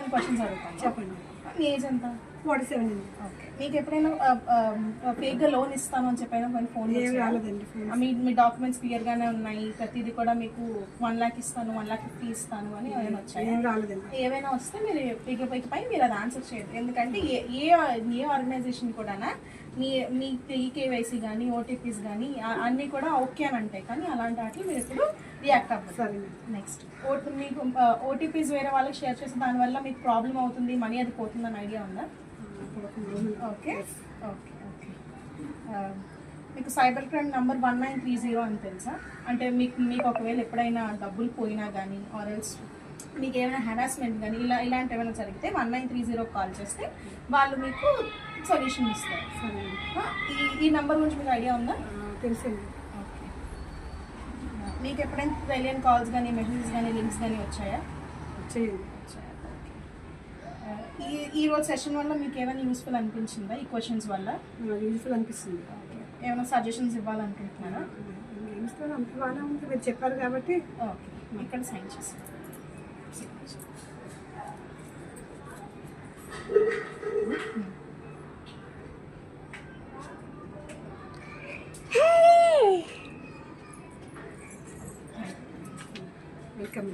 కొన్ని క్వశ్చన్స్ అడుగుతాను. చెప్పండి. మీ ఏజ్ ఎంత? 47 అండి. ఓకే. మీకు ఎప్పుడైనా ఫేక్గా లోన్ ఇస్తాను అని చెప్పైనా కొన్ని ఫోన్ ఏం రాలేదండి. మీ డాక్యుమెంట్స్ క్లియర్గానే ఉన్నాయి, ప్రతిదీ కూడా మీకు 1 lakh ఇస్తాను, 1,50,000 ఇస్తాను అని ఏమైనా వచ్చాయి? ఏం రాలేదండి. ఏవైనా వస్తే మీరు పై మీరు అది ఆన్సర్ చేయదు. ఎందుకంటే ఏ ఆర్గనైజేషన్ కూడా మీ ఈకేవైసీ కానీ ఓటీపీస్ కానీ అన్నీ కూడా ఓకే అని అంటాయి, కానీ అలాంటి వాటిని మీరు ఇప్పుడు రియాక్ట్ అవ్వదు. సరే. నెక్స్ట్, మీకు ఓటీపీస్ వేరే వాళ్ళకి షేర్ చేస్తే దానివల్ల మీకు ప్రాబ్లం అవుతుంది, మనీ అది పోతుందని ఐడియా ఉందా? Okay okay okay. మీకు సైబర్ క్రైమ్ నెంబర్ 1930 అని తెలుసా? అంటే మీకు ఒకవేళ ఎప్పుడైనా డబ్బులు పోయినా కానీ ఆర్ఎల్స్ మీకు ఏమైనా హెరాస్మెంట్ కానీ ఇలాంటి ఏమైనా జరిగితే 1930 కాల్ చేస్తే వాళ్ళు మీకు సొల్యూషన్ ఇస్తారు. ఈ నెంబర్ గురించి మీకు ఐడియా ఉందా? తెలుసండి. ఓకే. మీకు ఎప్పుడైనా తెలియని కాల్స్ కానీ మెసేజెస్ కానీ లింక్స్ కానీ వచ్చాయా? వచ్చేయండి. ఈ రోజు సెషన్ వల్ల మీకు ఏమైనా యూస్ఫుల్ అనిపించిందా? ఈ క్వశ్చన్స్ వల్ల యూస్ఫుల్ అనిపిస్తుంది. ఏమైనా సజెషన్స్ ఇవ్వాలనుకుంటున్నారా? ఇస్తాను, అంత బాగానే ఉంది, మీరు చెప్పారు కాబట్టి. ఓకే, ఇక్కడ సైన్ చేసి వెల్కమ్.